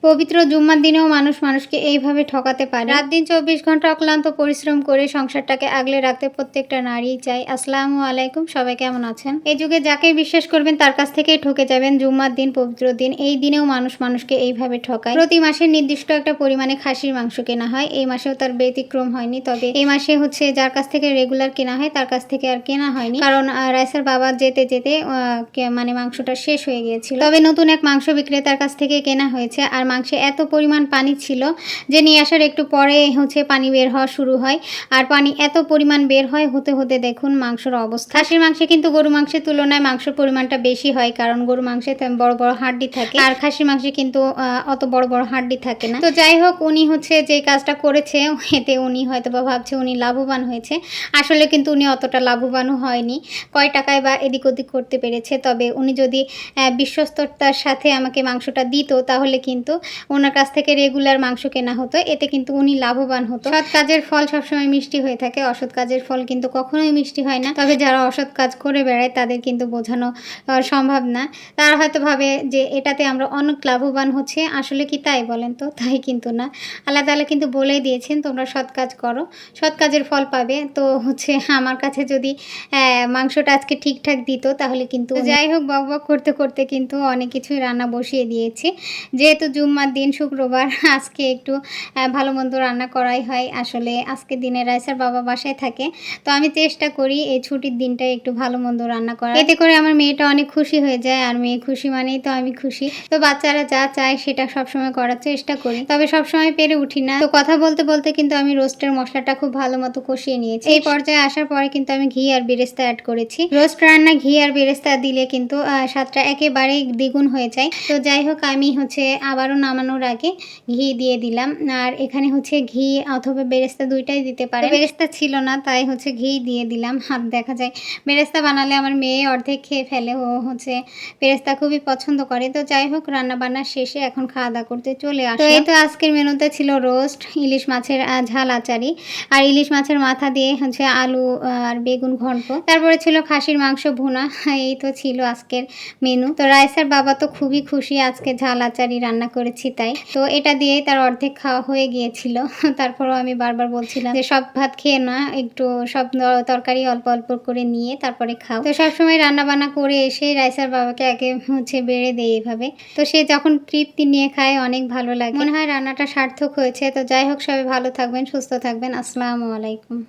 পবিত্র জুম্মার দিনেও মানুষ মানুষকে এইভাবে ঠকাতে পারে। রাত দিন 24 ঘন্টা অক্লান্ত পরিশ্রম করে সংসারটাকে আগলে রাখতে প্রত্যেকটা নারী চাই। আসসালামু আলাইকুম, সবাই কেমন আছেন? এই যুগে যাকে বিশ্বাস করবেন তার কাছ থেকেই ঠকে যাবেন। জুম্মার দিন, পবিত্র দিন, এই দিনেও মানুষ মানুষকে এইভাবে ঠকায়। প্রতি মাসে নির্দিষ্ট একটা পরিমাণে খাসির মাংস কেনা হয়, এই মাসেও তার ব্যতিক্রম হয়নি। তবে এই মাসে যার কাছ থেকে রেগুলার কেনা হয় তার কাছ থেকে আর কেনা হয়নি, কারণ রাইসার বাবা যেতে যেতে মাংসটা শেষ হয়ে গিয়েছিল। তবে নতুন এক মাংস বিক্রেতার কাছ থেকে কেনা হয়েছে। আর মাংসে এত পরিমাণ পানি ছিল যে নিয়ে আসার একটু পরে পানি বের হওয়া শুরু হয়। আর পানি এত পরিমাণ বের হয়, হতে হতে দেখুন মাংসের অবস্থা। খাসির মাংসে কিন্তু গরু মাংসের তুলনায় মাংসের পরিমাণটা বেশি হয়, কারণ গরু মাংসে বড় বড় হাড্ডি থাকে, আর খাসির মাংসে কিন্তু অত বড় বড় হাড্ডি থাকে না। তো যাই হোক, উনি যে কাজটা করেছে এতে উনি হয়তো বা ভাবছে উনি লাভবান হয়েছে। আসলে কিন্তু উনি অতটা লাভবানও হয়নি, কয় টাকায় বা এদিক ওদিক করতে পেরেছে। তবে উনি যদি বিশ্বস্ততার সাথে আমাকে মাংসটা দিত, তাহলে কিন্তু ওনার কাছ থেকে রেগুলার মাংস কেনা হতো, এতে কিন্তু উনি লাভবান হতো। সৎ কাজের ফল সবসময় মিষ্টি হয়ে থাকে, অসৎ কাজের ফল কিন্তু কখনোই মিষ্টি হয় না। তবে যারা অসৎ কাজ করে বেড়ায় তাদের কিন্তু বোঝানো সম্ভব না। তারা হয়তো ভাবে যে এটাতে আমরা অনেক লাভবান হচ্ছে, আসলে কি তাই বলেন তো? তাই কিন্তু না। আল্লাহ তাআলা কিন্তু বলেই দিয়েছেন তোমরা সৎ কাজ করো, সৎ কাজের ফল পাবে। তো আমার কাছে যদি মাংসটা আজকে ঠিকঠাক দিত, তাহলে কিন্তু যাই হোক, বক বক করতে করতে কিন্তু অনেক কিছুই রান্না বসিয়ে দিয়েছি। যেহেতু জুম্মার দিন, শুক্রবার, আজকে একটু ভালো মন্দ রান্না করাই হয়। আসলে আজকে দিনে রাইসার বাবা বাসায় থাকে, তো আমি চেষ্টা করি এই ছুটির দিনটায় একটু ভালো মন্দ রান্না করা। এতে করে আমার মেয়েটা অনেক খুশি হয়ে যায়, আর মেয়ে খুশি মানেই তো আমি খুশি। তো বাচ্চারা যা চায় সেটা সবসময় করার চেষ্টা করি, তবে সবসময় পেরে উঠি না। তো কথা বলতে বলতে কিন্তু আমি রোস্টের মশলাটা খুব ভালো মতো কষিয়ে নিয়েছি। এই পর্যায়ে আসার পরে কিন্তু আমি ঘি আর বেরেস্তা অ্যাড করেছি। রোস্ট রান্না ঘি আর বেরেস্তা দিলে কিন্তু স্বাদটা একেবারেই দ্বিগুণ হয়ে যায়। তো যাই হোক, আমি আবারও নামানোর আগে ঘি দিয়ে দিলাম। আর এখানে ঘি অথবা বেরেস্তা দুইটাই দিতে পারে। বেরেস্তা ছিল না, তাই ঘি দিয়ে দিলাম। আর দেখা যায় বেরেস্তা বানালে আমার মেয়ে অর্ধেক খেয়ে ফেলে, ও বেরেস্তা খুবই পছন্দ করে। তো যাই হোক, রান্না বান্না শেষে এখন খাওয়া দাওয়া করতে চলে আসে। তো এই তো আজকের মেনুতে ছিল রোস্ট, ইলিশ মাছের ঝাল আচারি, আর ইলিশ মাছের মাথা দিয়ে আলু আর বেগুন ঘন্ট, তারপরে ছিল খাসির মাংস ভুনা। এই তো ছিল আজকের মেনু। তো রাইসার বাবা তো খুবই খুশি, আজকে ঝাল আচারি রান্না করেছি তাই। তো এটা দিয়েই তার অর্ধেক খাওয়া হয়ে গিয়েছিল। তারপরও আমি বারবার বলছিলাম যে সব ভাত খেয়ে না, একটু সব তরকারি অল্প অল্প করে নিয়ে তারপরে খাও। তো সবসময় রান্না বান্না করে এসে রাইসার বাবাকে আগে বেড়ে দেয় এভাবে। তো সে যখন তৃপ্তি নিয়ে খায় অনেক ভালো লাগে, মনে হয় রান্নাটা সার্থক হয়েছে। তো যাই হোক, সবাই ভালো থাকবেন, সুস্থ থাকবেন। আসসালামু আলাইকুম।